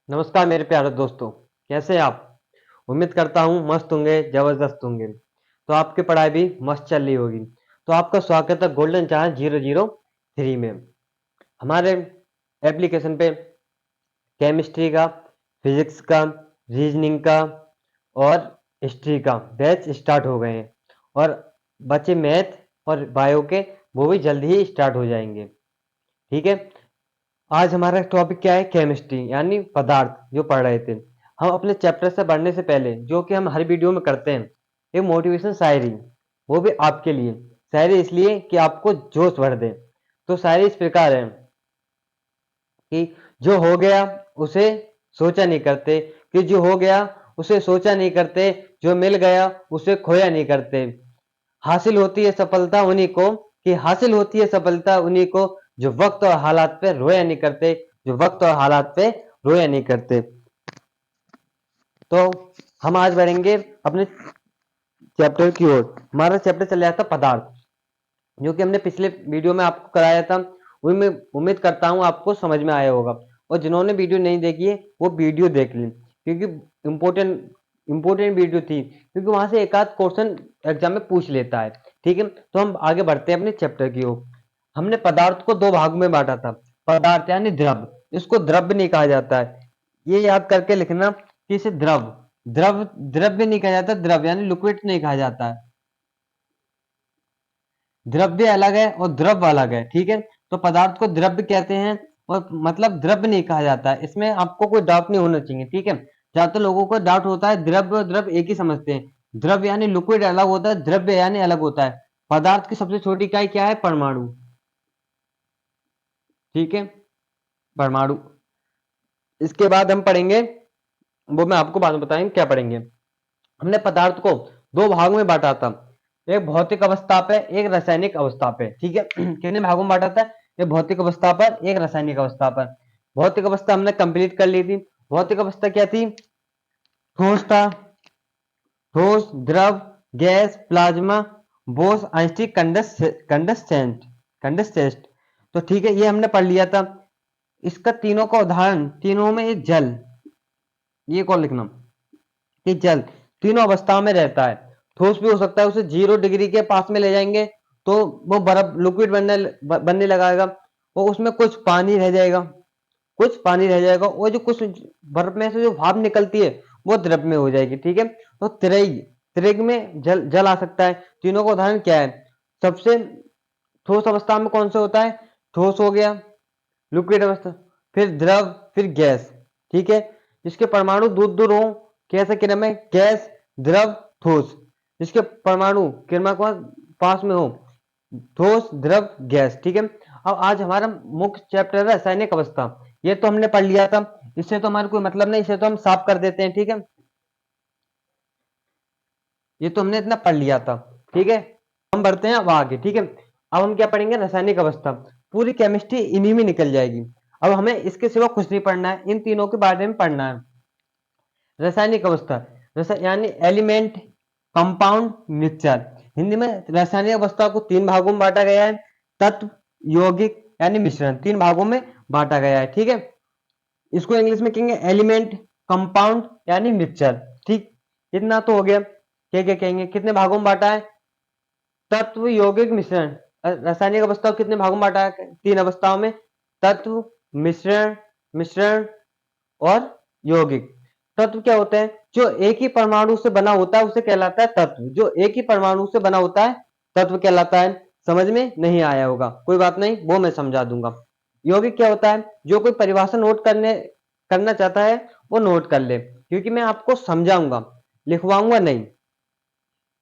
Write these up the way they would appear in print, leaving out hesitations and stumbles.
नमस्कार मेरे प्यारे दोस्तों। कैसे हैं आप? उम्मीद करता हूँ मस्त होंगे, जबरदस्त होंगे। तो आपकी पढ़ाई भी मस्त चल रही होगी। तो आपका स्वागत है गोल्डन चांस 003 में। हमारे एप्लीकेशन पे केमिस्ट्री का, फिजिक्स का, रीजनिंग का और हिस्ट्री का बैच स्टार्ट हो गए हैं। और बच्चे मैथ और बायो के वो भी जल्दी ही स्टार्ट हो जाएंगे। ठीक है। आज हमारा टॉपिक क्या है? केमिस्ट्री यानी पदार्थ जो पढ़ रहे थे। हम अपने चैप्टर से बढ़ने से पहले जो कि हम हर वीडियो में करते हैं, एक मोटिवेशन शायरी, वो भी आपके लिए। शायरी इसलिए कि आपको जोश भर दे। तो शायरी इस प्रकार है कि जो हो गया उसे सोचा नहीं करते, कि जो हो गया उसे सोचा नहीं करते, जो मिल गया उसे खोया नहीं करते। हासिल होती है सफलता उन्हीं को, कि हासिल होती है सफलता उन्हीं को जो वक्त और हालात पे रोया नहीं करते, जो वक्त और हालात पे रोया नहीं करते। तो हम आज बढ़ेंगे अपने चैप्टर की ओर। हमारा चैप्टर चल रहा था पदार्थ, जो कि हमने पिछले वीडियो में आपको कराया था। वही मैं उम्मीद करता हूँ आपको समझ में आया होगा। और जिन्होंने वीडियो नहीं देखी है वो वीडियो देख लें, क्योंकि इम्पोर्टेंट इम्पोर्टेंट वीडियो थी, क्योंकि वहां से एक आध क्वेश्चन एग्जाम में पूछ लेता है। ठीक है। तो हम आगे बढ़ते हैं अपने चैप्टर की ओर। हमने पदार्थ को दो भागों में बांटा था। पदार्थ यानी द्रव, इसको द्रव्य नहीं कहा जाता है। ये याद करके लिखना कि इसे द्रव द्रव द्रव्य नहीं कहा जाता। द्रव यानी लिक्विड नहीं कहा जाता है। द्रव्य अलग है और द्रव अलग है। ठीक है। तो पदार्थ को द्रव्य कहते हैं, और मतलब द्रव्य नहीं कहा जाता है। इसमें आपको कोई डाउट नहीं होना चाहिए। ठीक है। ज्यादातर लोगों को डाउट होता है, द्रव्य और द्रव एक ही समझते हैं। द्रव्य यानी लिक्विड अलग होता है, द्रव्य यानी अलग होता है। पदार्थ की सबसे छोटी इकाई क्या है? परमाणु। ठीक है, परमाणु। इसके बाद हम पढ़ेंगे, वो मैं आपको बाद में बताएंगे क्या पढ़ेंगे। हमने पदार्थ को दो भागों में बांटा था। एक भौतिक अवस्था पे, एक रासायनिक अवस्था पे। ठीक है। कितने भागों में बांटा था? एक भौतिक अवस्था पर, एक रासायनिक अवस्था पर। भौतिक अवस्था हमने कंप्लीट कर ली थी। भौतिक अवस्था क्या थी? ठोस था, ठोस, द्रव, गैस, प्लाज्मा, बोस, आइंस्टीन, कंडस्टेंट कंडस्टेंट। तो ठीक है, ये हमने पढ़ लिया था। इसका तीनों का उदाहरण, तीनों में ये जल, ये कौन लिखना कि जल तीनों अवस्थाओं में रहता है। ठोस भी हो सकता है, उसे 0 डिग्री के पास में ले जाएंगे तो वो बर्फ लिक्विड बनने लगाएगा। और उसमें कुछ पानी रह जाएगा, कुछ पानी रह जाएगा, और जो कुछ बर्फ में से जो भाप निकलती है वो द्रव में हो जाएगी। ठीक है। तो त्रिग, त्रिग में जल जल आ सकता है। तीनों का उदाहरण क्या है? सबसे ठोस अवस्था में कौन सा होता है? ठोस हो गया, लिक्विड अवस्था, फिर द्रव, फिर गैस। ठीक है। जिसके परमाणु दूर दूर हो, कैसे क्रम में? गैस, द्रव, ठोस। जिसके परमाणु क्रमांक पास में हो, ठोस, द्रव, गैस। ठीक है। अब आज हमारा मुख्य चैप्टर है रासायनिक अवस्था। ये तो हमने पढ़ लिया था, इससे तो हमारा कोई मतलब नहीं, इसे तो हम साफ कर देते हैं। ठीक है, ये तो हमने इतना पढ़ लिया था। ठीक है, हम बढ़ते हैं अब आगे। ठीक है। अब हम क्या पढ़ेंगे? रासायनिक अवस्था। पूरी केमिस्ट्री इन्हीं में निकल जाएगी। अब हमें इसके सिवा कुछ नहीं पढ़ना है, इन तीनों के बारे में पढ़ना है। रासायनिक अवस्था, यानी एलिमेंट, कंपाउंड, मिक्सचर। हिंदी में रासायनिक अवस्था को तीन भागों में बांटा गया है। तत्व, यौगिक यानी मिश्रण, तीन भागों में बांटा गया है। ठीक है। इसको इंग्लिश में कहेंगे एलिमेंट, कंपाउंड यानी मिक्सचर। ठीक, इतना तो हो गया। क्या क्या कहेंगे? कितने भागों में बांटा है? तत्व, यौगिक, मिश्रण। रासायनिक अवस्था को कितने भागों में बांटा है? तीन अवस्थाओं में। तत्व, मिश्रण, मिश्रण और यौगिक। तत्व क्या होता है? जो एक ही परमाणु से बना होता है उसे कहलाता है तत्व। जो एक ही परमाणु से बना होता है तत्व कहलाता है। समझ में नहीं आया होगा, कोई बात नहीं, वो मैं समझा दूंगा। यौगिक क्या होता है? जो कोई परिभाषा नोट करना चाहता है वो नोट कर ले, क्योंकि मैं आपको समझाऊंगा, लिखवाऊंगा नहीं।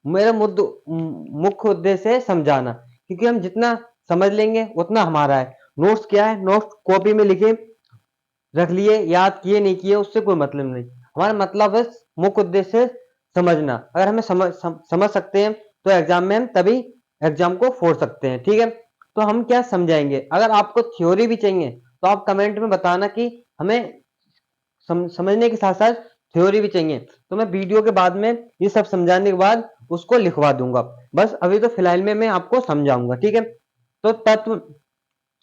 मेरा मुख्य उद्देश्य है समझाना, क्योंकि हम जितना समझ लेंगे उतना हमारा है। नोट्स क्या है? नोट्स कॉपी में लिखे रख लिए, याद किए नहीं किए उससे कोई मतलब नहीं। हमारा मतलब है, मुख्य उद्देश्य है समझना। अगर हमें समझ सकते हैं तो एग्जाम में हम तभी एग्जाम को फोड़ सकते हैं। ठीक है। तो हम क्या समझाएंगे? अगर आपको थ्योरी भी चाहिए तो आप कमेंट में बताना कि हमें समझने के साथ साथ थ्योरी भी चाहिए, तो मैं वीडियो के बाद में ये सब समझाने के बाद उसको लिखवा दूंगा। बस अभी तो फिलहाल में मैं आपको समझाऊंगा। ठीक है। तो तत्व,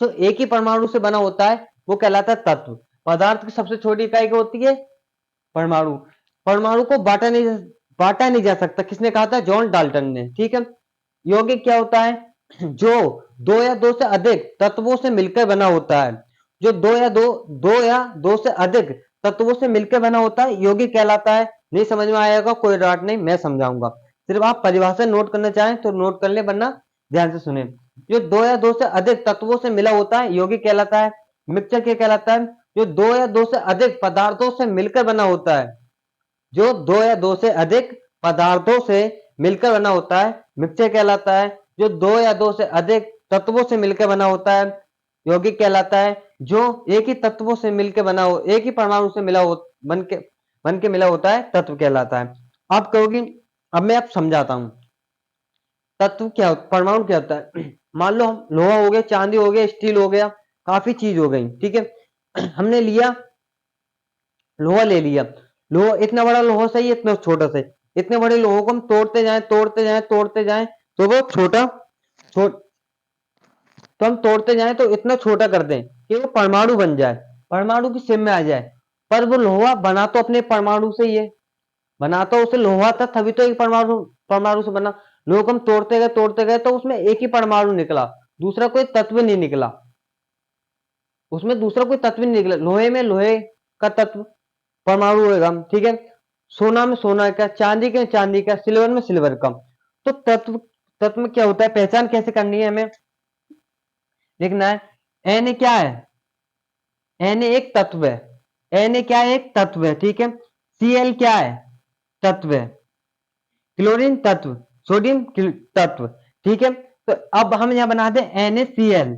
तो एक ही परमाणु से बना होता है वो कहलाता है तत्व। पदार्थ की सबसे छोटी इकाई क्या होती है? परमाणु। परमाणु को बांटा नहीं जा सकता, किसने कहा था? जॉन डाल्टन ने। ठीक है। यौगिक क्या होता है? जो दो या दो से अधिक तत्वों से मिलकर बना होता है। जो दो या दो से अधिक तत्वों से मिलकर बना होता है, यौगिक कहलाता है। नहीं समझ में आएगा कोई डांट नहीं, मैं समझाऊंगा। सिर्फ आप परिभाषा नोट करना चाहें तो नोट कर ले, वरना ध्यान से सुने। जो दो या दो से अधिक तत्वों से मिला होता है, यौगिक कहलाता है। मिक्सचर क्या कहलाता है? जो दो या दो से अधिक पदार्थों से मिलकर बना होता है। जो दो या दो से अधिक पदार्थों से मिलकर बना होता है, मिक्सचर कहलाता है। जो दो या दो से अधिक तत्वों से मिलकर बना होता है, यौगिक कहलाता है। जो एक ही तत्वों से मिलकर बना हो, एक ही परमाणु से मिला हो, बन के मिला होता है, तत्व कहलाता है। आप कहोगे, अब मैं आप समझाता हूं तत्व क्या होता, परमाणु क्या होता है। मान लो हम लोहा हो गया, चांदी हो गया, स्टील हो गया, काफी चीज हो गई। ठीक है। हमने लिया लोहा, ले लिया लोहा, इतना बड़ा लोहा सही, इतना छोटा सही। इतने बड़े लोहों को हम तोड़ते जाएं, तोड़ते जाएं, तोड़ते जाएं, तो वो छोट तो हम तोड़ते जाएं तो इतना छोटा कर दें कि वो परमाणु बन जाए, परमाणु की शेप में आ जाए। पर वो लोहा बना तो अपने परमाणु से ही है, बना तो उसे लोहा था, तभी तो एक परमाणु परमाणु से बना। लोहा को हम तोड़ते गए तो उसमें एक ही परमाणु निकला, दूसरा कोई तत्व नहीं निकला। उसमें दूसरा कोई तत्व नहीं निकला। लोहे में लोहे का तत्व परमाणु होगा। ठीक है। सोना में सोना का, चांदी के चांदी का, सिल्वर में सिल्वर का। तो तत्व तत्व में क्या होता है, पहचान कैसे करनी है हमें? लिखना है एन क्या है? एन एक तत्व है। एन क्या है? एक तत्व है। ठीक है। Cl क्या है? तत्व है। क्लोरीन तत्व, सोडियम तत्व। ठीक है। तो अब हम यहां बना दें NaCl।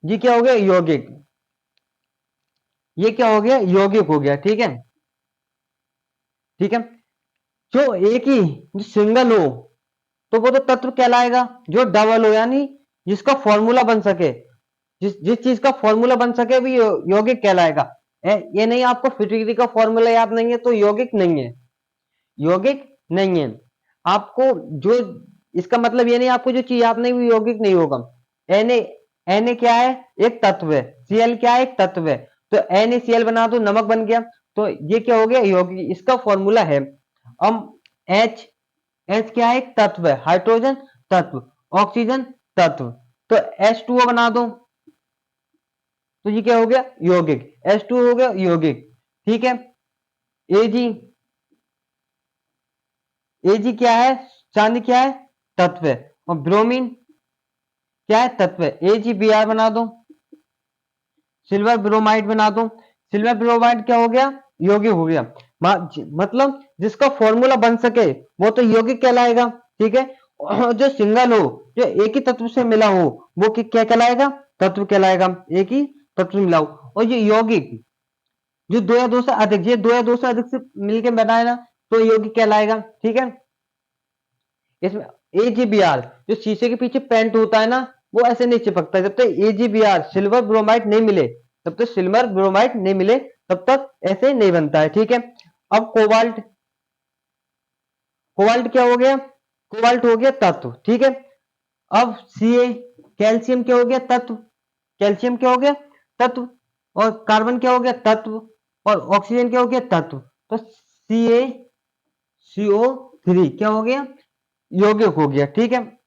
जी क्या हो गया? यौगिक। ये क्या हो गया? यौगिक हो गया। ठीक है। ठीक है। जो एक ही जो सिंगल हो तो वो तो तत्व कहलाएगा। जो डबल हो यानी जिसका फॉर्मूला बन सके, जिस जिस चीज का फॉर्मूला बन सके भी यौगिक कहलाएगा। ये नहीं आपको फिटिग्री का फॉर्मूला याद नहीं है तो यौगिक नहीं है, यौगिक नहीं है। आपको जो इसका मतलब ये नहीं आपको जो चीज याद नहीं हुई यौगिक नहीं होगा। एन एन क्या है? एक तत्व है। Cl क्या है? एक तत्व है। तो NaCl बना दो, नमक बन गया। तो ये क्या हो गया? यौगिक। इसका फॉर्मूला है। अब H H क्या है? एक तत्व है। हाइड्रोजन तत्व, ऑक्सीजन तत्व। तो H2O बना दो, तो ये क्या हो गया? यौगिक। H2 हो गया यौगिक। ठीक है। Ag Ag क्या है? चांदी क्या है? तत्व है। और ब्रोमीन क्या है? तत्व है। AgBr बना दो, सिल्वर ब्रोमाइड बना दो। सिल्वर ब्रोमाइड क्या हो गया? यौगिक हो गया। मतलब जिसका फॉर्मूला बन सके वो तो यौगिक कहलाएगा। ठीक है। और जो सिंगल हो, जो एक ही तत्व से मिला हो, वो क्या कहलाएगा? तत्व कहलाएगा। एक ही तत्व से मिला हो। और ये यौगिक जो दो या दो से अधिक, ये दो या दो से अधिक से मिलकर बनाए ना, तो यौगिक कहलाएगा। ठीक है। इसमें AgBr जो शीशे के पीछे पेंट होता है ना, वो ऐसे नहीं चिपकता। जब तक AgBr सिल्वर ब्रोमाइड नहीं मिले, तब तक सिल्वर ब्रोमाइड नहीं मिले, तब तक ऐसे नहीं बनता है। ठीक है। अब कोबाल्ट, कोबाल्ट क्या हो गया? कोबाल्ट हो गया तत्व। ठीक है। अब Ca कैल्शियम क्या हो गया? तत्व। कैल्शियम क्या हो गया? तत्व। और कार्बन क्या हो गया? तत्व। और ऑक्सीजन क्या हो गया? तत्व। तो CaCO3 क्या हो गया? यौगिक हो गया। ठीक है।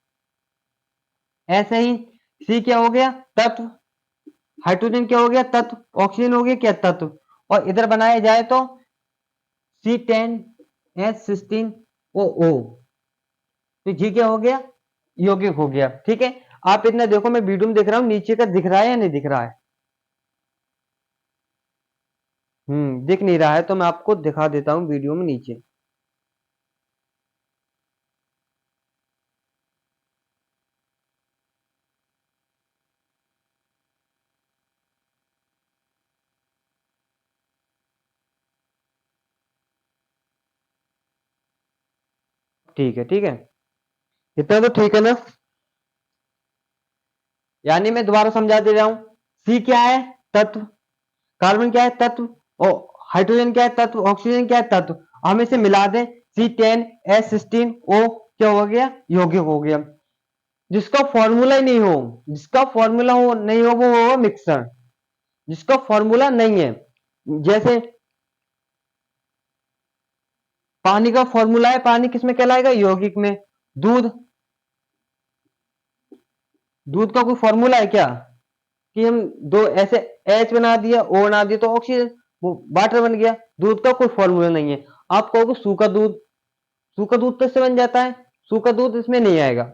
ऐसे ही सी क्या हो गया? तत्व। हाइड्रोजन क्या हो गया? तत्व। ऑक्सीजन हो गया क्या? तत्व। और इधर बनाया जाए तो C10H16OO, तो जी क्या हो गया? यौगिक हो गया। ठीक है। आप इतना देखो, मैं वीडियो में दिख रहा हूं, नीचे का दिख रहा है या नहीं दिख रहा है? दिख नहीं रहा है तो मैं आपको दिखा देता हूं वीडियो में नीचे। ठीक है। ठीक है। इतना तो ठीक है ना? यानी मैं दोबारा समझा दे रहा हूं। सी क्या है? तत्व। कार्बन क्या है? तत्व। और हाइड्रोजन क्या है? तत्व। ऑक्सीजन क्या है? तत्व। हम इसे मिला दें, C10H16O क्या हो गया? यौगिक हो गया। जिसका फॉर्मूला ही नहीं हो, जिसका फॉर्मूला हो नहीं हो, वो होगा मिक्सर। जिसका फॉर्मूला नहीं है। जैसे पानी का फॉर्मूला है, पानी किसमें कहलाएगा, यौगिक में। दूध, दूध का कोई फॉर्मूला है क्या कि हम दो ऐसे एच बना दिया, ओ बना दिया तो ऑक्सीजन, वो वाटर बन गया। दूध का कोई फॉर्मूला नहीं है। आप कहोगे सूखा दूध, सूखा दूध तो इससे बन जाता है, सूखा दूध इसमें नहीं आएगा,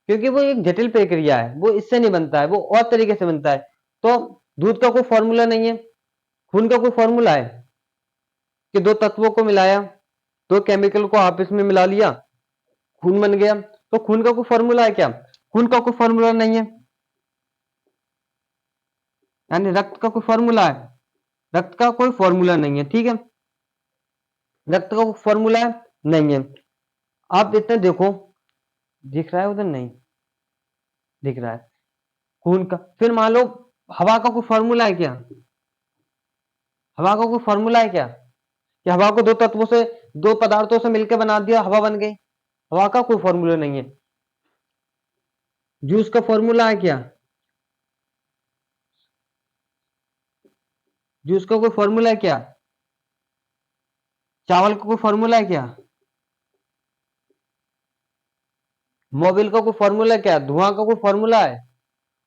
क्योंकि वो एक जटिल प्रक्रिया है, वो इससे नहीं बनता है, वो और तरीके से बनता है। तो दूध का कोई फॉर्मूला नहीं है। खून का कोई फॉर्मूला है कि दो तत्वों को मिलाया, दो केमिकल को आपस में मिला लिया, खून बन गया। तो खून का कोई फॉर्मूला है क्या, खून का कोई फॉर्मूला नहीं है। यानी रक्त का कोई फॉर्मूला है, रक्त का कोई फॉर्मूला नहीं है, ठीक है। रक्त का कोई फॉर्मूला नहीं है। आप इतना देखो, दिख रहा है उधर, नहीं दिख रहा है खून का। फिर मान लो हवा का कोई फॉर्मूला है क्या, हवा का कोई फॉर्मूला है क्या कि हवा को दो तत्वों से, दो पदार्थों से मिलकर बना दिया, हवा बन गई। हवा का कोई फॉर्मूला नहीं है। जूस का फॉर्मूला है क्या, जूस का कोई फॉर्मूला है क्या, चावल का कोई फॉर्मूला है क्या, मोबिल का कोई फॉर्मूला है क्या, धुआं का कोई फॉर्मूला है।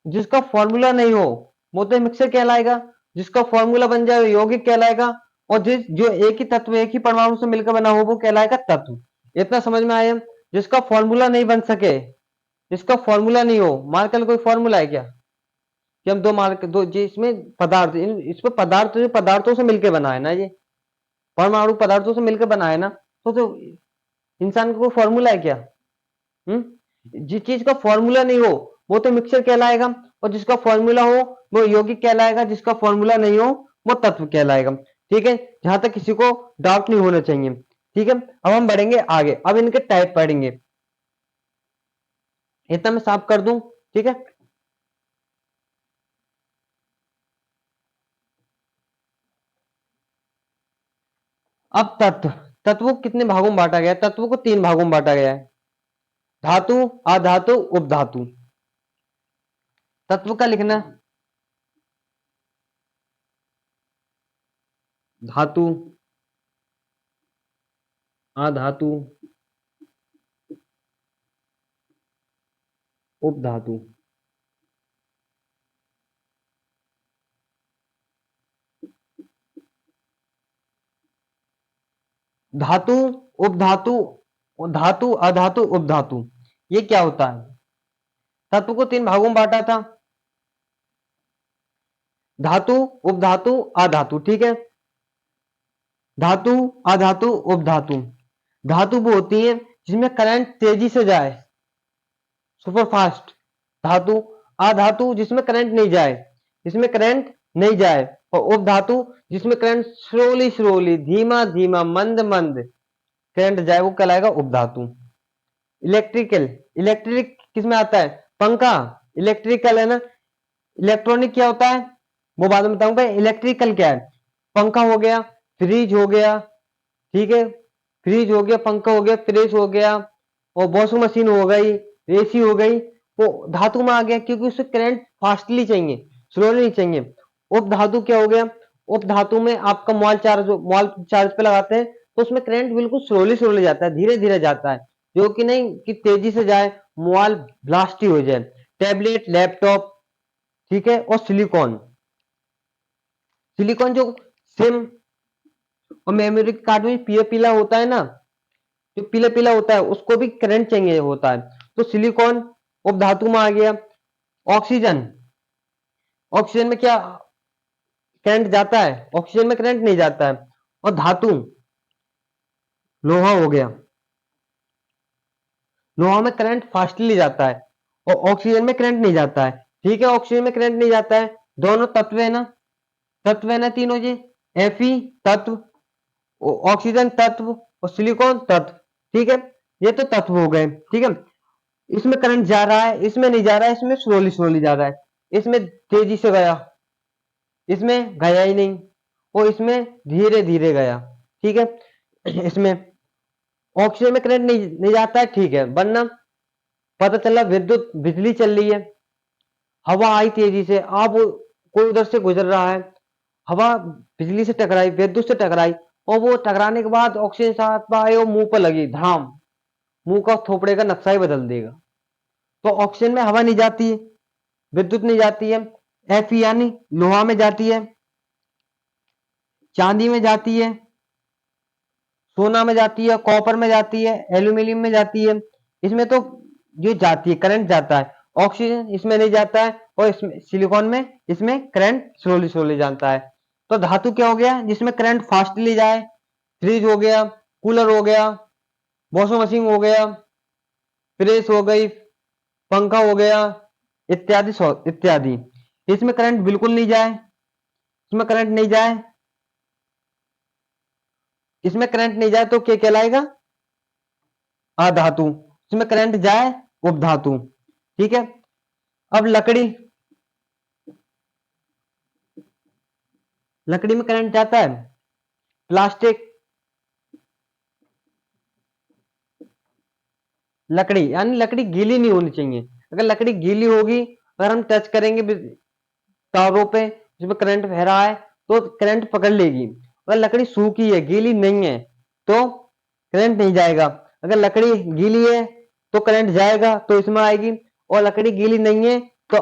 जिसका फॉर्मूला नहीं हो वो तो मिक्सर कहलाएगा, जिसका फॉर्मूला बन जाए वो यौगिक कहलाएगा, और जिस जो एक ही तत्व, एक ही परमाणु से मिलकर बना हो वो कहलाएगा तत्व। इतना समझ में आया। जिसका फॉर्मूला नहीं बन सके, जिसका फॉर्मूला नहीं हो, मार्कर कोई फॉर्मूला है क्या कि हम दो मार्क दो जिसमें पदार्थ, इसमें पदार्थ जो पदार्थों से मिलकर बना है ना, ये परमाणु पदार्थों से मिलकर बना है ना, तो इंसान का कोई फॉर्मूला है क्या। जिस चीज का फॉर्मूला नहीं हो वो तो मिक्सर कहलाएगा, और जिसका फॉर्मूला हो वो यौगिक कहलाएगा, जिसका फॉर्मूला नहीं हो वो तत्व कहलाएगा। ठीक है, जहां तक किसी को डाउट नहीं होना चाहिए। ठीक है, अब हम बढ़ेंगे आगे, अब इनके टाइप पढ़ेंगे। इतना मैं साफ कर दूं, ठीक है। अब तत्व, तत्व को कितने भागों में बांटा गया है, तत्व को तीन भागों में बांटा गया है। धातु, अधातु, उपधातु। तत्व का लिखना, धातु, अधातु, उपधातु। धातु, उपधातु, धातु, अधातु, उपधातु, ये क्या होता है। तत्व को तीन भागों में बांटा था, धातु, उपधातु, अधातु, ठीक है। धातु, अधातु, उपधातु। धातु वो होती है जिसमें करंट तेजी से जाए, सुपर फास्ट। धातु, अधातु जिसमें करंट नहीं जाए, जिसमें करंट नहीं जाए। और उपधातु जिसमें करंट स्लोली स्लोली, धीमा धीमा, मंद मंद करंट जाए, वो कहलाएगा उपधातु। इलेक्ट्रिकल, इलेक्ट्रिक किसमें आता है, पंखा इलेक्ट्रिकल है ना। इलेक्ट्रॉनिक क्या होता है वो बाद में बताऊंगा। इलेक्ट्रिकल क्या है, पंखा हो गया, फ्रिज हो गया, ठीक है, फ्रिज हो गया, पंखा हो गया, फ्रिज हो गया, और वॉशिंग मशीन हो गई, एसी हो गई, वो धातु में आ गया, क्योंकि उससे करंट फास्टली चाहिए, स्लोली नहीं चाहिए। उप धातु क्या हो गया, उप धातु में आपका मोबाइल चार्ज पे लगाते हैं तो उसमें करंट बिल्कुल स्लोली स्लोली जाता है, धीरे धीरे जाता है, जो कि नहीं कि तेजी से जाए, मोबाइल ब्लास्ट ही हो जाए। टैबलेट, लैपटॉप, ठीक है। और सिलिकॉन, सिलिकॉन जो सिम और मेमोरी कार्ड में पीला पीला होता है ना, जो पीला पीला होता है उसको भी करंट चाहिए होता है, तो सिलिकॉन उपधातु में आ गया। ऑक्सीजन, ऑक्सीजन में क्या करंट जाता है, ऑक्सीजन में करंट नहीं जाता है। और धातु, लोहा हो गया, लोहा में करंट फास्टली जाता है, और ऑक्सीजन में करंट नहीं जाता है, ठीक है। ऑक्सीजन में करंट नहीं जाता है, दोनों तत्व है ना, तत्व है ना तीनों जी। Fe तत्व, ऑक्सीजन तत्व, और सिलिकॉन तत्व, ठीक है। ये तो तत्व हो गए, ठीक है। इसमें करंट जा रहा है, इसमें नहीं जा रहा है, इसमें स्लोली स्लोली जा रहा है, इसमें तेजी से गया, इसमें गया ही नहीं, और इसमें धीरे धीरे गया, ठीक है। इसमें ऑक्सीजन में करंट नहीं जाता है, ठीक है, वरना पता चला विद्युत बिजली चल रही है, हवा आई तेजी से, अब कोई उधर से गुजर रहा है, हवा बिजली से टकराई, विद्युत से टकराई, और वो टकराने के बाद ऑक्सीजन साथ में आई और मुंह पर लगी धड़ाम, मुंह का थोपड़े का नक्शा ही बदल देगा। तो ऑक्सीजन में हवा नहीं जाती है, विद्युत नहीं जाती है, Fe यानी लोहा में जाती है, चांदी में जाती है, सोना में जाती है, कॉपर में जाती है, एल्यूमिनियम में जाती है। इसमें तो ये जाती है, करंट जाता है। ऑक्सीजन इसमें नहीं जाता है, और इसमें सिलिकॉन में इसमें करंट स्लोली स्लोली जाता है। तो धातु क्या हो गया जिसमें करंट फास्टली जाए? फ्रिज हो गया, कूलर हो गया, वॉशिंग मशीन हो गया, प्रेस हो गई, पंखा हो गया, इत्यादि इत्यादि। इसमें करंट बिल्कुल नहीं जाए, इसमें करंट नहीं जाए, इसमें करंट नहीं जाए तो क्या कहलाएगा? अधातु। इसमें करंट जाए, उपधातु। ठीक है। अब लकड़ी, लकड़ी में करंट जाता है। प्लास्टिक, लकड़ी यानी लकड़ी गीली नहीं होनी चाहिए। अगर लकड़ी गीली होगी, अगर हम टच करेंगे तारों पे जिसमें करंट बह रहा है, तो करंट पकड़ लेगी। अगर लकड़ी सूखी है, गीली नहीं है, तो करंट नहीं जाएगा। अगर लकड़ी गीली है तो करंट जाएगा, तो इसमें आएगी। और लकड़ी गीली नहीं है तो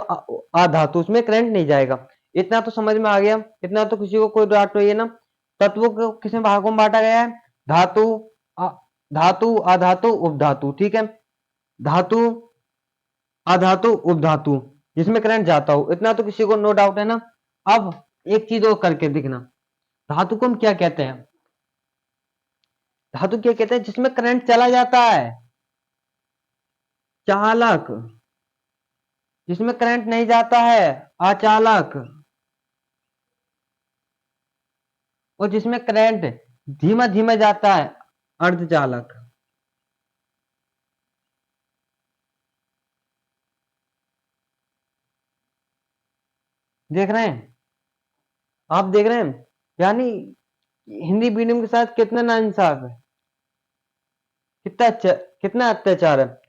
अधातु, उसमें करंट नहीं जाएगा। इतना तो समझ में आ गया, इतना तो किसी को कोई डाउट नहीं है ना। तत्वों को किस भागों में बांटा गया है? धातु, अ- धातु, अधातु, उपधातु। ठीक है। धातु, अधातु, उपधातु, जिसमें करंट जाता हो, इतना तो किसी को नो डाउट है ना। अब एक चीज और करके दिखना। धातु को हम क्या कहते हैं? धातु क्या कहते हैं जिसमें करंट चला जाता है? चालक। जिसमें करंट नहीं जाता है, अचालक। और जिसमें करंट धीमा धीमा जाता है, अर्धचालक। देख रहे हैं? आप देख रहे हैं? यानी हिंदी मीडियम के साथ कितना नाइंसाफ है, कितना अत्याचार है।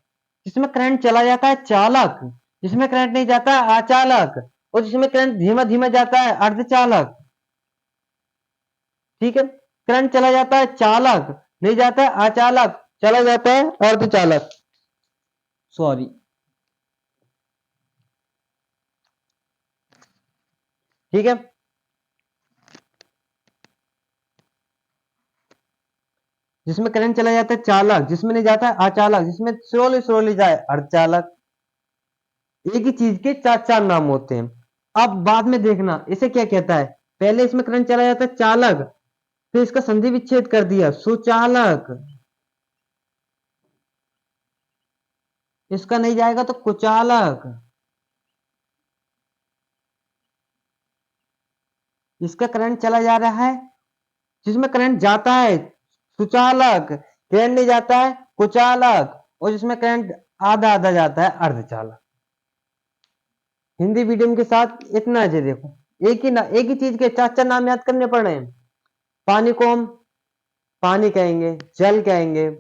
जिसमें करंट चला जाता है, चालक। जिसमें करंट नहीं जाता है, अचालक। और जिसमें करंट धीमा धीमा जाता है, अर्धचालक। ठीक है। करंट चला जाता है, चालक। नहीं जाता है, अचालक। चला जाता है, अर्धचालक। सॉरी। ठीक है। जिसमें करंट चला जाता है, चालक। जिसमें नहीं जाता है, अचालक। जिसमें स्लोली स्लोली जाए, अर्धचालक। एक ही चीज के चार चार नाम होते हैं। अब बाद में देखना इसे क्या कहता है। पहले इसमें करंट चला जाता है, चालक। फिर इसका संधि विच्छेद कर दिया, सुचालक। इसका नहीं जाएगा तो कुचालक। इसका करंट चला जा रहा है, जिसमें करंट जाता है, सुचालक। करंट नहीं जाता है, कुचालक। और जिसमें करंट आधा आधा जाता है, अर्धचालक। हिंदी मीडियम के साथ इतना है। देखो, एक ही चीज के चार चार नाम याद करने पड़ रहे हैं। पानी को हम पानी कहेंगे, जल कहेंगे,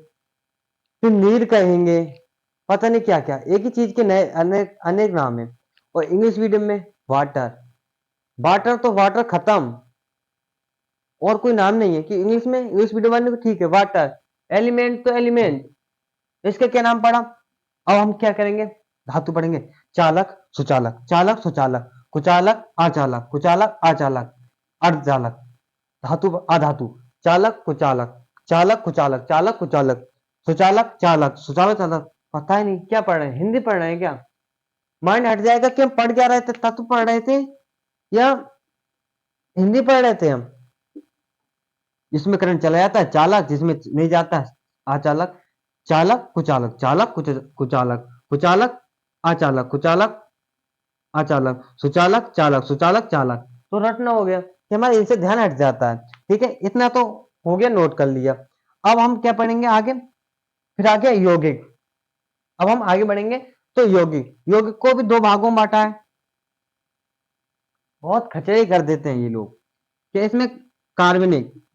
फिर नीर कहेंगे, पता नहीं क्या क्या। एक ही चीज के नए अनेक अनेक नाम है। और इंग्लिश मीडियम में वाटर, वाटर तो वाटर खत्म, और कोई नाम नहीं है। कि इंग्लिश में, इंग्लिश मीडियम वाले को ठीक है वाटर। एलिमेंट तो एलिमेंट, इसका क्या नाम पड़ा? अब हम क्या करेंगे? धातु पढ़ेंगे। चालक, सुचालक, चालक, सुचालक, कुचालक, अचालक, कुचालक, अचालक, अर्धचालक। धातु, अधातु। चालक, कुचालक, चालक, कुचालक, चालक, कुचालक, सुचालक, चालक, सुचालक, चालक। पता ही नहीं क्या पढ़ रहे हैं, हिंदी पढ़ रहे हैं क्या? माइंड हट जाएगा कि हम पढ़ क्या रहे थे, तत्व पढ़ रहे थे या हिंदी पढ़ रहे थे हम। जिसमें करंट चला जाता है, चालक। जिसमें नहीं जाता है, अचालक। चालक, कुचालक, चालक, कुचालक, कुचालक, अचालक, कुचालक, अचालक, सुचालक, चालक, सुचालक, चालक। तो रटना हो गया कि हमारे इनसे ध्यान हट जाता है। ठीक है, इतना तो हो गया, नोट कर लिया। अब हम क्या पढ़ेंगे आगे? फिर आगे यौगिक। अब हम आगे बढ़ेंगे। तो यौगिक, यौगिक को भी दो भागों में बांटा है। बहुत खचड़े कर देते हैं ये लोग कि इसमें कार्बनिक,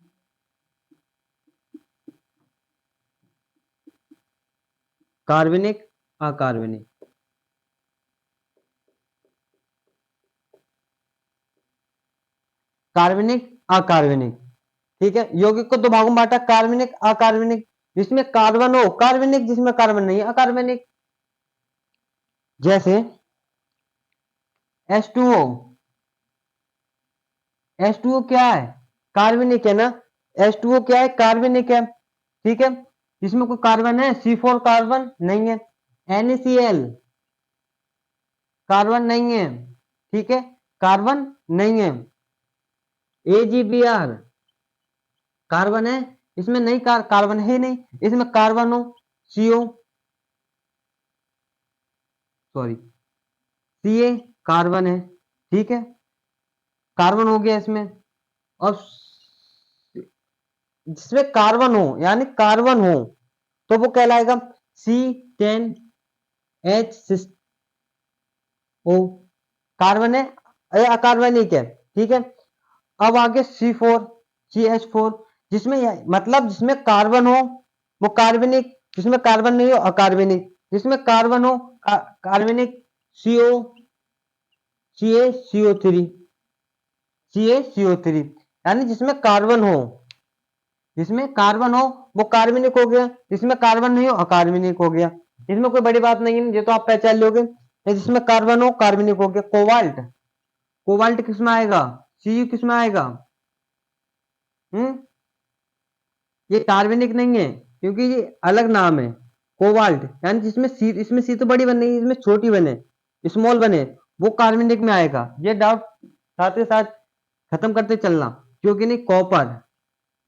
कार्बनिक, अकार्बनिक। कार्बनिक, अकार्बनिक। ठीक है, यौगिक को दो भागों में बांटा, कार्बनिक, अकार्बनिक। जिसमें कार्बन हो कार्बनिक, जिसमें कार्बन नहीं है अकार्बनिक। जैसे H2O, H2O क्या है? कार्बनिक है ना। H2O क्या है? कार्बनिक है। ठीक है, इसमें कोई कार्बन है? C4 कार्बन नहीं है। NaCl कार्बन नहीं है। ठीक है, कार्बन नहीं है। AgBr कार्बन है? इसमें नहीं, कार्बन है ही नहीं। इसमें कार्बन हो CO, सॉरी Ca कार्बन है। ठीक है, कार्बन हो गया इसमें। और जिसमें कार्बन हो, यानी कार्बन हो, तो वो कहलाएगा C10H6O। कार्बन है, अरे अकार्बनिक है। ठीक है, अब आगे C4CH4, जिसमें मतलब जिसमें कार्बन हो वो कार्बनिक, जिसमें कार्बन नहीं हो अकार्बनिक। जिसमें कार्बन हो कार्बनिक, CO CaCO3, CaCO3, यानी जिसमें कार्बन हो, जिसमें कार्बन हो वो कार्बनिक हो गया, जिसमें कार्बन नहीं हो अकार्बनिक हो गया। इसमें कोई बड़ी बात नहीं है, ये तो आप पहचान लोगे। जिसमें कार्बन हो कार्बनिक हो गया। कोबाल्ट, कोबाल्ट किसमें आएगा? Cu किसमें आएगा? हम्म, ये कार्बनिक नहीं है, क्योंकि ये अलग नाम है। कोबाल्ट यानी जिसमें सी, इसमें सी तो बड़ी बने, इसमें छोटी बने, स्मॉल बने, वो कार्बनिक में आएगा। ये डाउट साथ ही साथ खत्म करते चलना। क्योंकि नहीं, कॉपर,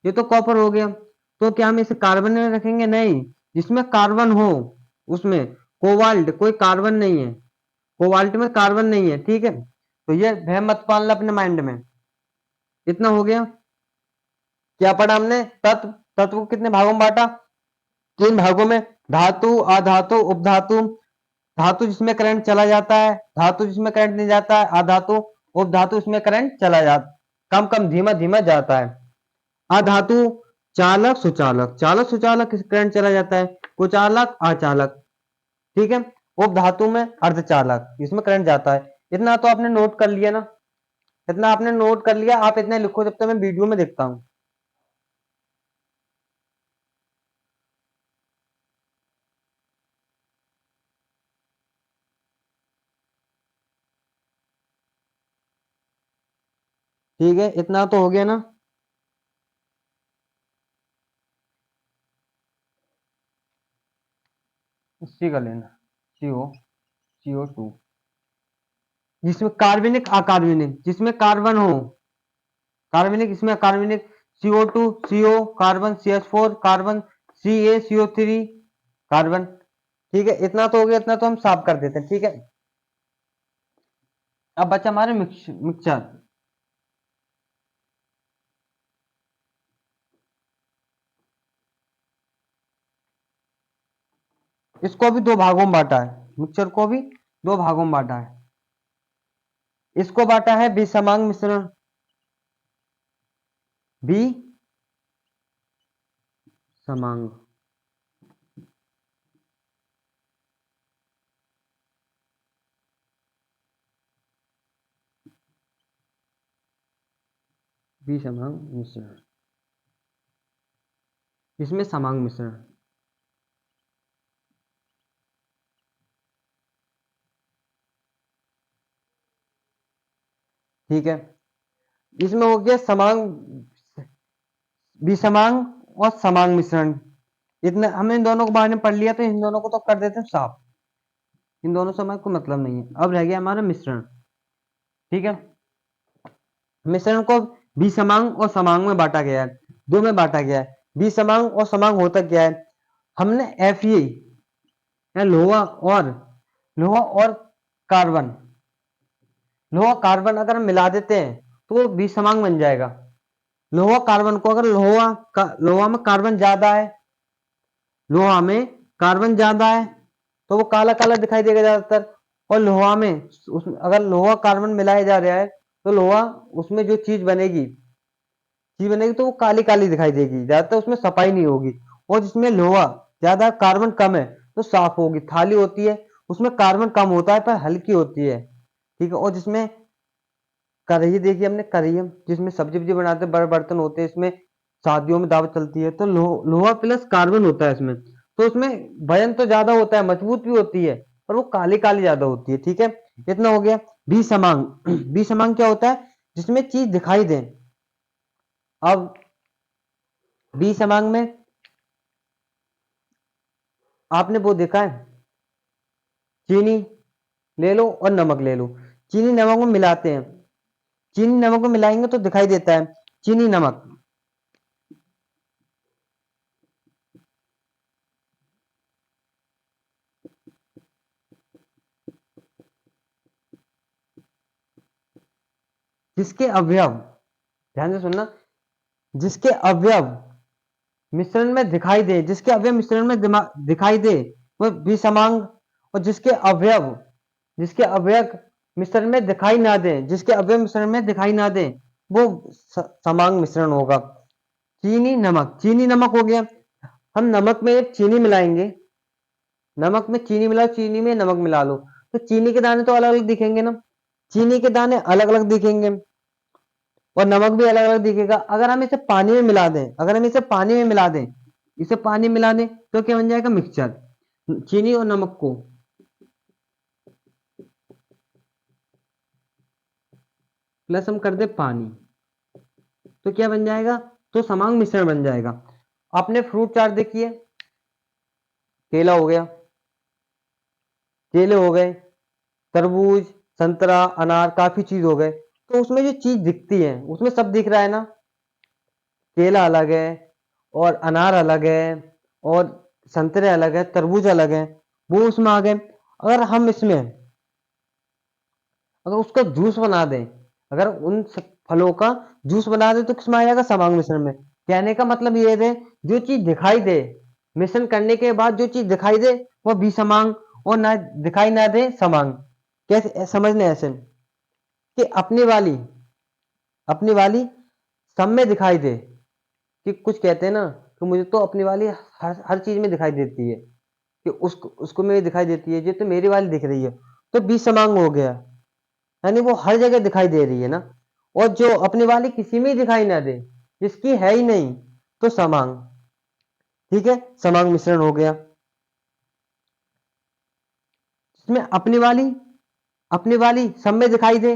ये तो कॉपर हो गया। तो क्या हम इसे कार्बन में रखेंगे? नहीं, जिसमें कार्बन हो उसमें। कोबाल्ट कोई कार्बन नहीं है, कोबाल्ट में कार्बन नहीं है। ठीक है, तो ये वहम मत पालना अपने माइंड में। इतना हो गया। क्या पढ़ा हमने? तत्व, तत्व को कितने भागों में बांटा? तीन भागों में। धातु, अधातु, उपधातु। धातु जिसमें करंट चला जाता है, धातु जिसमें करंट नहीं जाता है, अधातु। उपधातु इसमें करंट चला जाता, कम कम धीमा धीमा जाता है। अधातु चालक सुचालक, चालक सुचालक करंट चला जाता है। कुचालक अचालक। ठीक है, उपधातु में अर्धचालक, इसमें करंट जाता है। इतना तो आपने नोट कर लिया ना, इतना आपने नोट कर लिया। आप इतने लिखो जब तक मैं वीडियो में देखता हूँ। ठीक है, इतना तो हो गया ना। इसी का लेना, CO CO2। जिसमें कार्बनिक अकार्बनिक, जिसमें कार्बन हो कार्बनिक, इसमें कार्बनिक। CO2 CO carbon, CH4 carbon, CaCO3 carbon. ठीक है, इतना तो हो गया। इतना तो हम साफ कर देते हैं। ठीक है, अब बचा हमारे मिक्सचर। इसको भी दो भागों में बांटा है, मिक्सचर को भी दो भागों में बांटा है। इसको बांटा है विषमांग मिश्रण, विषमांग। विषमांग मिश्रण, इसमें समांग मिश्रण। ठीक है, इसमें हो गया समांग, विषमांग और समांग मिश्रण। इतने हमने इन दोनों को बारे में पढ़ लिया, तो इन दोनों को तो कर देते हैं साफ। इन दोनों से हमें कोई मतलब नहीं है। अब रह गया हमारा मिश्रण। ठीक है, मिश्रण को विषमांग और समांग में बांटा गया है, दो में बांटा गया है। विषमांग और समांग होता क्या है? हमने Fe या लोहा और कार्बन, लोहा कार्बन अगर हम मिला देते हैं तो वो विषमांग बन जाएगा। लोहा कार्बन को, अगर लोहा में कार्बन ज्यादा है, लोहा में कार्बन ज्यादा है, तो वो काला काला दिखाई देगा ज्यादातर। और लोहा में अगर लोहा कार्बन मिलाया जा रहा है, तो लोहा उसमें जो चीज बनेगी तो वो काली काली दिखाई देगी ज्यादातर, उसमें सफाई नहीं होगी। और जिसमें लोहा ज्यादा कार्बन कम है तो साफ होगी। थाली होती है, उसमें कार्बन कम होता है पर हल्की होती है। ठीक है, और जिसमें कढ़ाई देखी हमने, कढ़ाई जिसमें सब्जी वब्जी बनाते हैं, बड़े बर्तन होते हैं, इसमें शादियों में दावत चलती है, तो लोहा प्लस कार्बन होता है इसमें। तो उसमें वजन तो ज्यादा होता है, मजबूत भी होती है, पर वो काली काली ज्यादा होती है। ठीक है, इतना हो गया। बी समांग बी समांग क्या होता है? जिसमें चीज दिखाई दे। अब बी समांग में आपने वो देखा है, चीनी ले लो और नमक ले लो, चीनी नमक में मिलाते हैं, चीनी नमक में मिलाएंगे तो दिखाई देता है चीनी नमक। जिसके अवयव, ध्यान से सुनना, जिसके अवयव मिश्रण में दिखाई दे, जिसके अवयव मिश्रण में दिखाई दे वो विसमांग। और जिसके अवयव मिश्रण में दिखाई ना दे, जिसके अवयव मिश्रण में दिखाई ना दे, वो समांग मिश्रण होगा। चीनी नमक, चीनी नमक हो गया। हम नमक में चीनी मिलाएंगे, नमक में चीनी मिलाओ, चीनी में नमक मिला लो, तो चीनी के दाने तो अलग अलग दिखेंगे ना, चीनी के दाने अलग अलग दिखेंगे और नमक भी अलग अलग दिखेगा। अगर हम इसे पानी में मिला दें, अगर हम इसे पानी में मिला दें, इसे पानी मिला दें, तो क्या बन जाएगा? मिक्सचर। चीनी और नमक को प्लस हम कर दे पानी, तो क्या बन जाएगा? तो समांग मिश्रण बन जाएगा। आपने फ्रूट चाट देखी है, केला हो गया, केले हो गए, तरबूज, संतरा, अनार, काफी चीज हो गए। तो उसमें जो चीज दिखती है उसमें सब दिख रहा है ना, केला अलग है और अनार अलग है और संतरे अलग है, तरबूज अलग है, वो उसमें आ गए। अगर हम इसमें, अगर उसका जूस बना दें, अगर उन फलों का जूस बना दें, तो किसमें आ जाएगा? समांग मिश्रण में। कहने का मतलब ये है, जो चीज दिखाई दे, मिश्रण करने के बाद जो चीज दिखाई दे वो भी समांग, और ना दिखाई ना दे समांग। कैसे समझने ऐसे कि अपनी वाली सब में दिखाई दे, कि कुछ कहते हैं ना कि मुझे तो अपनी वाली हर चीज में दिखाई देती है, कि उसको उसको मेरी दिखाई देती है, जो तो मेरी वाली दिख रही है, तो बी समांग हो गया। यानी वो हर जगह दिखाई दे रही है ना। और जो अपनी वाली किसी में ही दिखाई ना दे, जिसकी है ही नहीं, तो समांग। ठीक है, समांग मिश्रण हो गया। जिसमें अपनी वाली सब में दिखाई दे,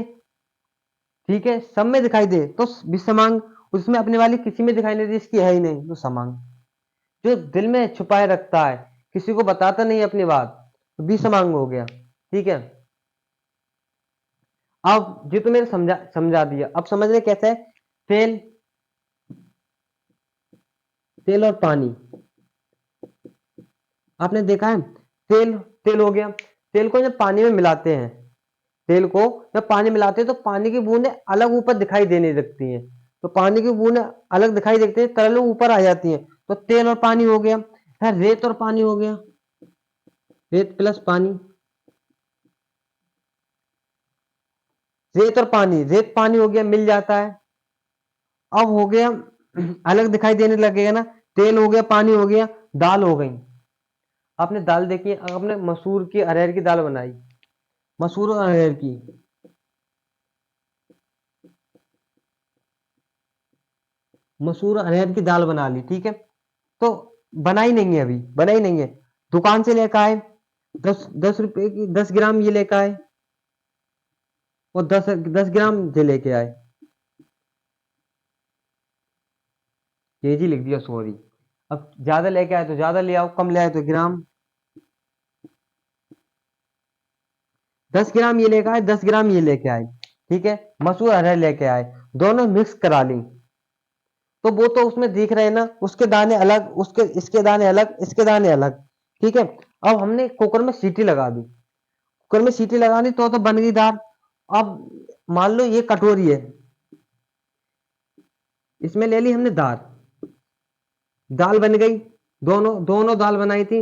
ठीक है, सब में दिखाई दे तो विसमांग। उसमें अपनी वाली किसी में दिखाई नहीं दे, जिसकी है ही नहीं, तो समांग। जो दिल में छुपाए रखता है, किसी को बताता नहीं अपनी बात, तो विसमांग हो गया। ठीक है, अब जो तो मैंने समझा समझा दिया, अब समझ रहे कैसे है? तेल, तेल और पानी, आपने देखा है, तेल तेल हो गया। तेल को जब पानी में मिलाते हैं, तेल को जब पानी मिलाते हैं, तो पानी की बूंदें अलग ऊपर दिखाई देने लगती हैं। तो पानी की बूंदें अलग दिखाई देती है, तरल ऊपर आ जाती हैं, तो तेल और पानी हो गया। है रेत और पानी हो गया, रेत प्लस पानी, रेत और पानी, रेत पानी हो गया, मिल जाता है। अब हो गया अलग दिखाई देने लगेगा ना, तेल हो गया, पानी हो गया, दाल हो गई। आपने दाल देखी है, आपने मसूर की, अरहर की दाल बनाई, मसूर और अरहर की, मसूर अरहर की दाल बना ली, ठीक है। तो बनाई नहीं है, अभी बनाई नहीं है, दुकान से लेकर आए, 10 10 रुपए की 10 ग्राम ये लेकर आए, और 10 10 ग्राम ये लेके आए, केजी लिख दिया, सॉरी। अब ज्यादा लेके आए तो ज्यादा ले आओ, कम ले आए तो ग्राम। 10 ग्राम ये लेके आए, 10 ग्राम ये लेके आए, ठीक है। मसूर अरहर लेके आए, दोनों मिक्स करा ली। तो वो तो उसमें दिख रहे हैं ना, उसके दाने अलग, उसके इसके दाने अलग, इसके दाने अलग, ठीक है। अब हमने कुकर में सीटी लगा दी, कुकर में सीटी लगा दी, तो बन गई दाल। अब मान लो ये कटोरी है, इसमें ले ली हमने दाल, दाल बन गई। दोनों दोनों दाल बनाई थी,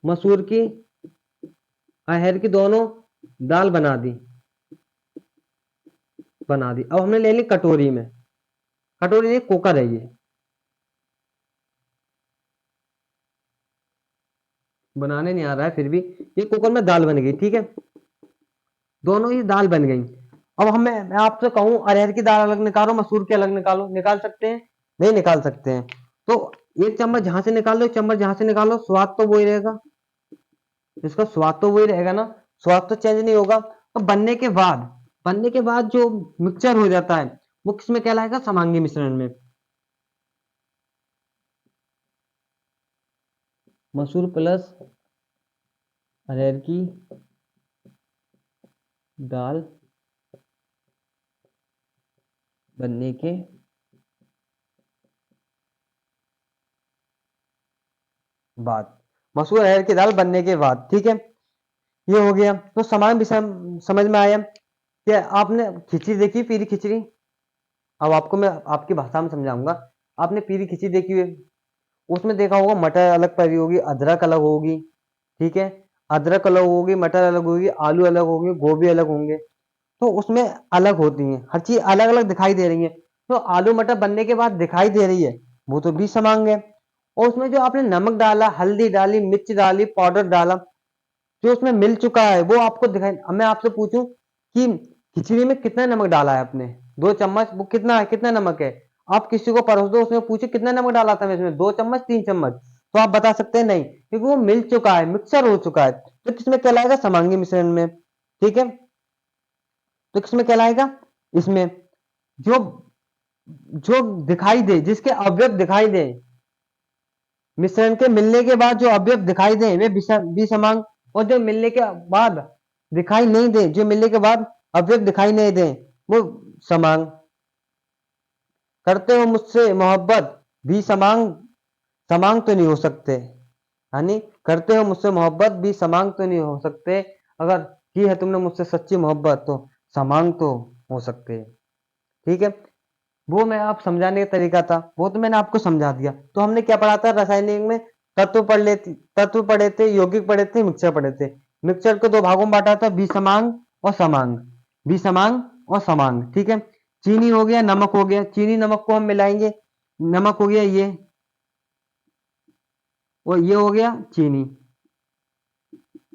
मसूर की, अरहर की, दोनों दाल बना दी। अब हमने ले ली कटोरी में, कटोरी नहीं, कुकर है ये, बनाने नहीं आ रहा है फिर भी, ये कुकर में दाल बन गई, ठीक है। दोनों ही दाल बन गई। अब मैं आपसे कहूं अरहर की दाल अलग निकालो, मसूर की अलग निकालो, निकाल सकते हैं? नहीं निकाल सकते हैं। तो एक चम्मच जहां से निकाल लो, एक चम्मच जहां से निकालो, स्वाद तो वही रहेगा, इसका स्वाद तो वही रहेगा ना, स्वाद तो चेंज नहीं होगा। तो बनने के बाद जो मिक्सचर हो जाता है वो किसमें कहलाएगा? समांगी मिश्रण में। मसूर प्लस अरहर की दाल बनने के बाद, मसूर अरहर की दाल बनने के बाद, ठीक है, ये हो गया। तो समान भी समझ में आया। क्या आपने खिचड़ी देखी, पीली खिचड़ी? अब आपको मैं आपकी भाषा में समझाऊंगा। आपने पीली खिचड़ी देखी हुई, उसमें देखा होगा मटर अलग पड़ी होगी, अदरक अलग होगी, ठीक है, अदरक अलग होगी, मटर अलग होगी, आलू अलग होंगे, गोभी अलग होंगे। तो उसमें अलग होती हैं, हर चीज अलग अलग दिखाई दे रही है। तो आलू मटर बनने के बाद दिखाई दे रही है, वो तो भी समांग है। और उसमें जो आपने नमक डाला, हल्दी डाली, मिर्च डाली, पाउडर डाला, जो उसमें मिल चुका है वो आपको दिखाई। अब मैं आपसे पूछूं कि खिचड़ी में कितना नमक डाला है आपने? 2 चम्मच, वो कितना है, कितना नमक है? आप किसी को परोस दो, उसमें पूछे कितना नमक डाला था मैं इसमें, 2 चम्मच, 3 चम्मच, तो आप बता सकते हैं नहीं, क्योंकि वो मिल चुका है, मिक्सर हो चुका है। तो किसमें कहलाएगा? समांगी मिश्रण में, ठीक है। तो किसमें कहलाएगा? इसमें जो जो दिखाई दे, जिसके अवयव दिखाई दे, मिश्रण के मिलने के बाद जो अवयव दिखाई दे वे विसमांग। और जो मिलने के बाद दिखाई नहीं दे, जो मिलने के बाद अवयव दिखाई नहीं दे, वो समांग। करते हो मुझसे मोहब्बत भी समांग, समांग तो नहीं हो सकते, यानी करते हो मुझसे मोहब्बत भी समांग तो नहीं हो सकते। अगर की है तुमने मुझसे सच्ची मोहब्बत तो समांग तो हो सकते हैं, ठीक है। वो मैं आप समझाने का तरीका था, वो तो मैंने आपको समझा दिया। तो हमने क्या पढ़ा था रासायनिक में? तत्व पढ़े थे, यौगिक पढ़े थे, मिक्सचर पढ़े थे। मिक्सचर को 2 भागों में बांटा था, विसमांग और समांग, विसमांग और समांग, ठीक है। चीनी हो गया, नमक हो गया, चीनी नमक को हम मिलाएंगे, नमक हो गया ये, और ये हो गया चीनी,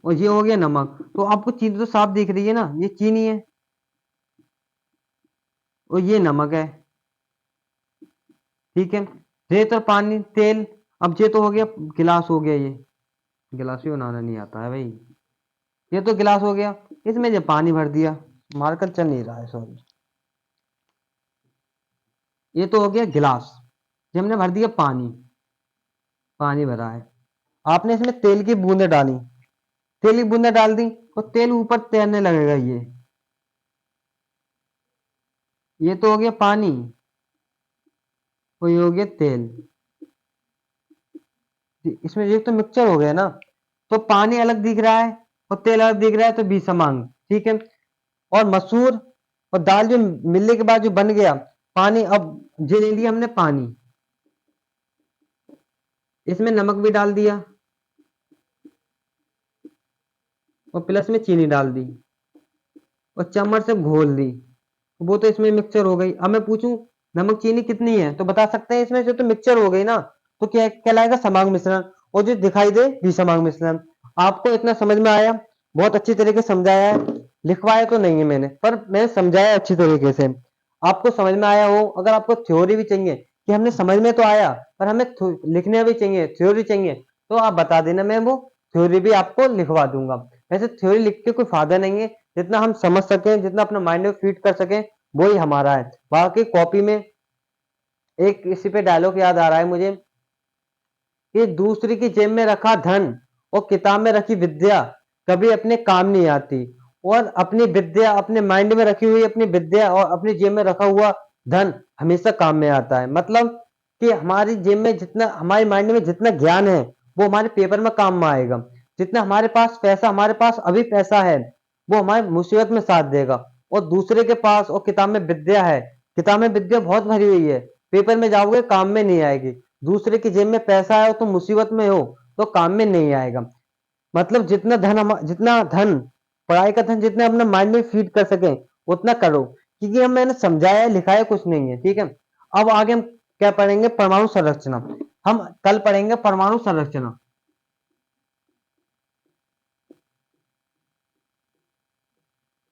और ये हो गया नमक। तो आपको चीनी तो साफ दिख रही है ना, ये चीनी है और ये नमक है, ठीक है। रेत और पानी, तेल। अब ये तो हो गया, गिलास हो गया, ये गिलास भी बनाना नहीं आता है भाई। ये तो गिलास हो गया, इसमें जो पानी भर दिया, मार्कर चल नहीं रहा है, सॉरी। ये तो हो गया गिलास, ये हमने भर दिया पानी, पानी भरा है। आपने इसमें तेल की बूंदें डाली, तेल की बूंदें डाल दी, और तेल ऊपर तैरने लगेगा ये तो हो गया पानी, और ये हो गया तेल। इसमें ये तो मिक्सचर हो गया ना। तो पानी अलग दिख रहा है और तेल अलग दिख रहा है, तो बी समान, ठीक है। और मसूर और दाल जो मिलने के बाद जो बन गया पानी, अब ये ले लिया हमने पानी, इसमें नमक भी डाल दिया, और प्लस में चीनी डाल दी, और चम्मच से घोल दी। वो तो इसमें मिक्सचर हो गई। अब मैं पूछूं नमक चीनी कितनी है, तो बता सकते हैं इसमें से, तो मिक्सचर हो गई ना। तो क्या कहलाएगा? समांग मिश्रण। और जो दिखाई दे विसमांग मिश्रण। आपको इतना समझ में आया? बहुत अच्छी तरीके से समझाया है, लिखवाया तो नहीं है मैंने, पर मैंने समझाया अच्छी तरीके से। आपको समझ में आया हो, अगर आपको थ्योरी भी चाहिए कि हमने समझ में तो आया पर हमें लिखने भी चाहिए, थ्योरी चाहिए, तो आप बता देना, मैं वो थ्योरी भी आपको लिखवा दूंगा। वैसे थ्योरी लिख के कोई फायदा नहीं है, जितना हम समझ सकें, जितना अपना माइंड में फीड कर सकें, वही हमारा है। बाकी कॉपी में एक इसी पे डायलॉग याद आ रहा है मुझे, कि दूसरे की जेब में रखा धन और किताब में रखी विद्या कभी अपने काम नहीं आती। और अपनी विद्या, अपने माइंड में रखी हुई अपनी विद्या और अपनी जेब में रखा हुआ धन हमेशा काम में आता है। मतलब कि हमारी जेब में जितना, हमारे माइंड में जितना ज्ञान है वो हमारे पेपर में काम में आएगा। जितना हमारे पास पैसा, हमारे पास अभी पैसा है, वो हमारी मुसीबत में साथ देगा। और दूसरे के पास और किताब में विद्या है, किताब में विद्या बहुत भरी हुई है, पेपर में जाओगे काम में नहीं आएगी। दूसरे की जेब में पैसा है तो मुसीबत में हो तो काम में नहीं आएगा। मतलब जितना धन, पढ़ाई का धन जितना अपने माइंड में फीड कर सके उतना करो, क्योंकि हम मैंने समझाया लिखाया कुछ नहीं है, ठीक है। अब आगे हम क्या पढ़ेंगे? परमाणु संरचना। हम कल पढ़ेंगे परमाणु संरचना,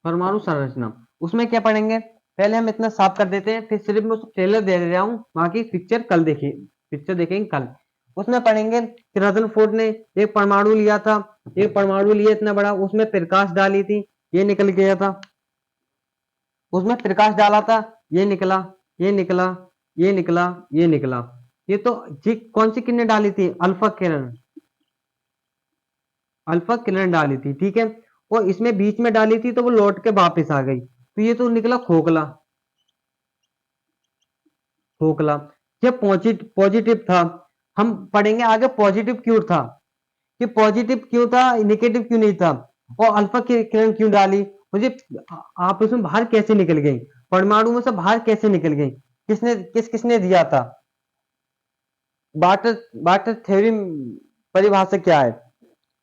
परमाणु संरचना। उसमें क्या पढ़ेंगे, पहले हम इतना साफ कर देते हैं, फिर सिर्फ मैं उसको ट्रेलर दे रहा हूँ, वहां की पिक्चर कल देखिए, पिक्चर देखेंगे कल। उसमें पढ़ेंगे कि रदरफोर्ड ने एक परमाणु लिया था, एक परमाणु लिया इतना बड़ा, उसमें प्रकाश डाली थी, ये निकल गया था, उसमें प्रकाश डाला था, ये निकला, ये निकला, ये निकला, ये निकला। ये तो जी कौन सी किरणें डाली थी, अल्फा किरण, अल्फा किरण डाली थी, ठीक है। और इसमें बीच में डाली थी तो वो लौट के वापस आ गई, तो ये तो निकला खोखला, खोखला। ये पॉजिटिव पॉजिटिव था। हम पढ़ेंगे आगे पॉजिटिव क्यों था, कि पॉजिटिव क्यों था, नेगेटिव क्यों नहीं था, और अल्फा की किरण क्यों डाली, मुझे आप उसमें बाहर कैसे निकल गई, परमाणु में से बाहर कैसे निकल गई, किसने दिया था, बार्टर बार्टर थ्योरी परिभाषा क्या है,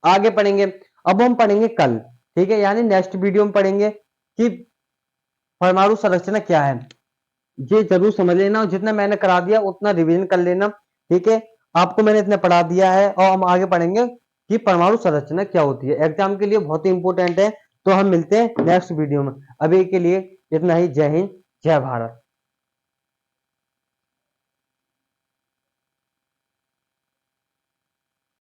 आगे पढ़ेंगे। अब हम पढ़ेंगे कल, ठीक है, यानी नेक्स्ट वीडियो में पढ़ेंगे कि परमाणु संरचना क्या है। ये जरूर समझ लेना, और जितना मैंने करा दिया उतना रिवीजन कर लेना, ठीक है। आपको मैंने इतना पढ़ा दिया है, और हम आगे पढ़ेंगे कि परमाणु संरचना क्या होती है, एग्जाम के लिए बहुत ही इंपॉर्टेंट है। तो हम मिलते हैं नेक्स्ट वीडियो में, अभी के लिए इतना ही। जय हिंद, जय भारत।